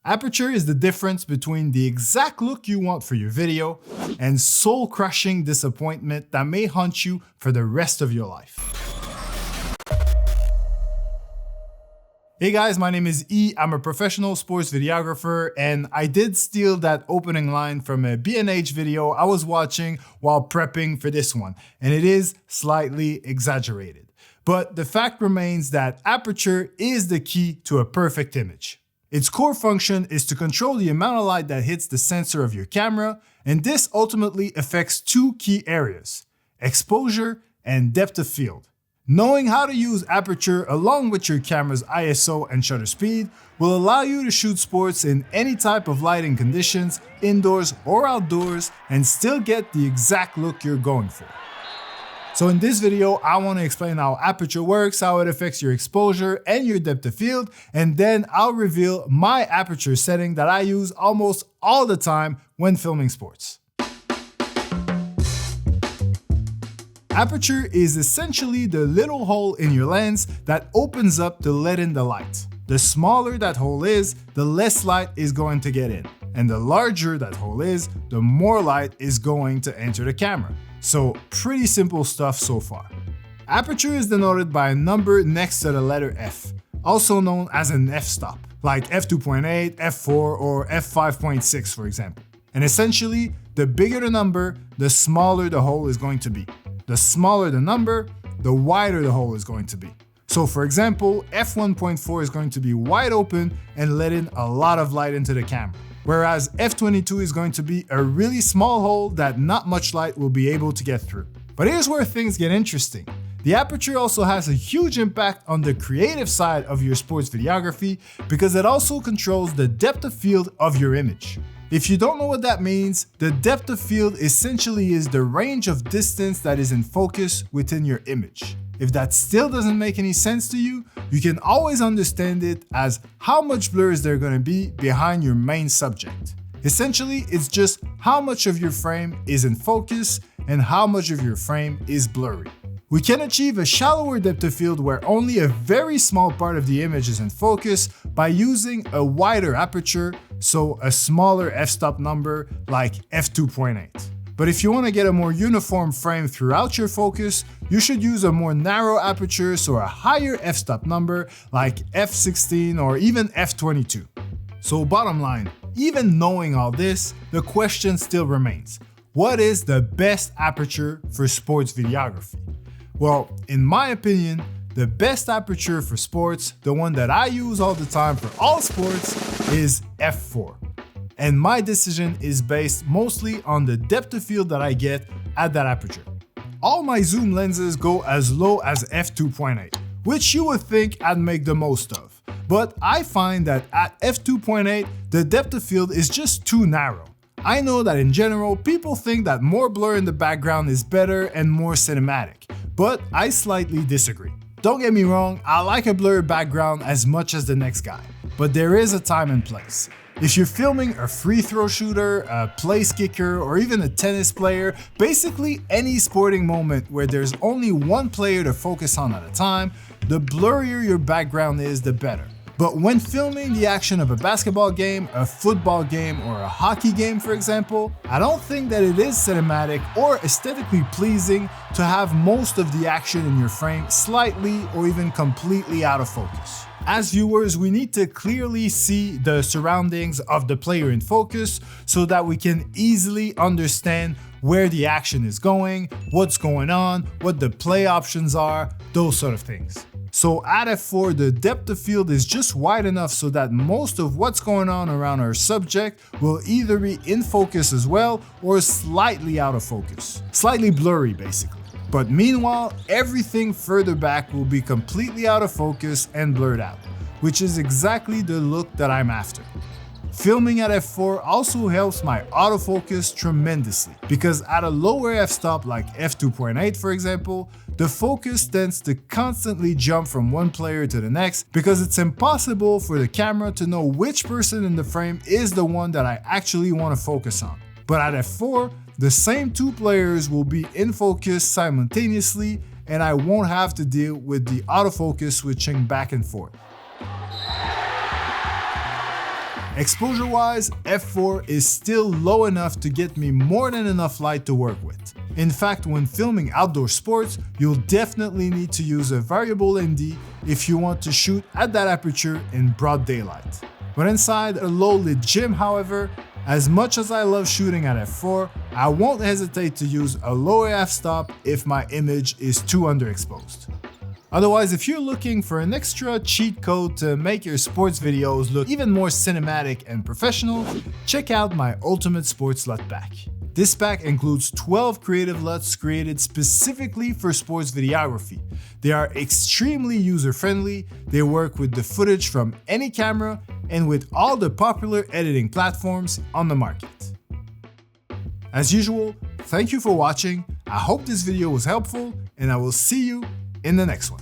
Aperture is the difference between the exact look you want for your video and soul-crushing disappointment that may haunt you for the rest of your life. Hey guys, my name is E. I'm a professional sports videographer, and I did steal that opening line from a B&H video I was watching while prepping for this one, and it is slightly exaggerated. But the fact remains that aperture is the key to a perfect image. Its core function is to control the amount of light that hits the sensor of your camera, and this ultimately affects two key areas: exposure and depth of field. Knowing how to use aperture along with your camera's ISO and shutter speed will allow you to shoot sports in any type of lighting conditions, indoors or outdoors, and still get the exact look you're going for. So in this video, I want to explain how aperture works, how it affects your exposure and your depth of field, and then I'll reveal my aperture setting that I use almost all the time when filming sports. Aperture is essentially the little hole in your lens that opens up to let in the light. The smaller that hole is, the less light is going to get in. And the larger that hole is, the more light is going to enter the camera. So pretty simple stuff so far. Aperture is denoted by a number next to the letter F, also known as an f-stop, like f2.8, f4, or f5.6 for example. And essentially, the bigger the number, the smaller the hole is going to be. The smaller the number, the wider the hole is going to be. So for example, f1.4 is going to be wide open and let in a lot of light into the camera. Whereas f22 is going to be a really small hole that not much light will be able to get through. But here's where things get interesting. The aperture also has a huge impact on the creative side of your sports videography because it also controls the depth of field of your image. If you don't know what that means, the depth of field essentially is the range of distance that is in focus within your image. If that still doesn't make any sense to you, you can always understand it as how much blur is there going to be behind your main subject. Essentially, it's just how much of your frame is in focus and how much of your frame is blurry. We can achieve a shallower depth of field where only a very small part of the image is in focus by using a wider aperture, so a smaller f-stop number like f2.8. But if you want to get a more uniform frame throughout your focus, you should use a more narrow aperture, so a higher f-stop number like f16 or even f22. So bottom line, even knowing all this, the question still remains: what is the best aperture for sports videography? Well, in my opinion, the best aperture for sports, the one that I use all the time for all sports, is f4. And my decision is based mostly on the depth of field that I get at that aperture. All my zoom lenses go as low as f2.8, which you would think I'd make the most of. But I find that at f2.8, the depth of field is just too narrow. I know that in general, people think that more blur in the background is better and more cinematic, but I slightly disagree. Don't get me wrong, I like a blurred background as much as the next guy, but there is a time and place. If you're filming a free throw shooter, a place kicker, or even a tennis player, basically any sporting moment where there's only one player to focus on at a time, the blurrier your background is, the better. But when filming the action of a basketball game, a football game, or a hockey game, for example, I don't think that it is cinematic or aesthetically pleasing to have most of the action in your frame slightly or even completely out of focus. As viewers, we need to clearly see the surroundings of the player in focus so that we can easily understand where the action is going, what's going on, what the play options are, those sort of things. So at f4, the depth of field is just wide enough so that most of what's going on around our subject will either be in focus as well or slightly out of focus. Slightly blurry, basically. But meanwhile, everything further back will be completely out of focus and blurred out, which is exactly the look that I'm after. Filming at f4 also helps my autofocus tremendously, because at a lower f-stop like f2.8 for example, the focus tends to constantly jump from one player to the next because it's impossible for the camera to know which person in the frame is the one that I actually want to focus on. But at f4, the same two players will be in focus simultaneously, and I won't have to deal with the autofocus switching back and forth. Exposure-wise, f4 is still low enough to get me more than enough light to work with. In fact, when filming outdoor sports, you'll definitely need to use a variable ND if you want to shoot at that aperture in broad daylight. When inside a low-lit gym, however, as much as I love shooting at f4, I won't hesitate to use a low f-stop if my image is too underexposed. Otherwise, if you're looking for an extra cheat code to make your sports videos look even more cinematic and professional, check out my Ultimate Sports LUT pack. This pack includes 12 creative LUTs created specifically for sports videography. They are extremely user-friendly, they work with the footage from any camera, and with all the popular editing platforms on the market. As usual, thank you for watching, I hope this video was helpful, and I will see you in the next one.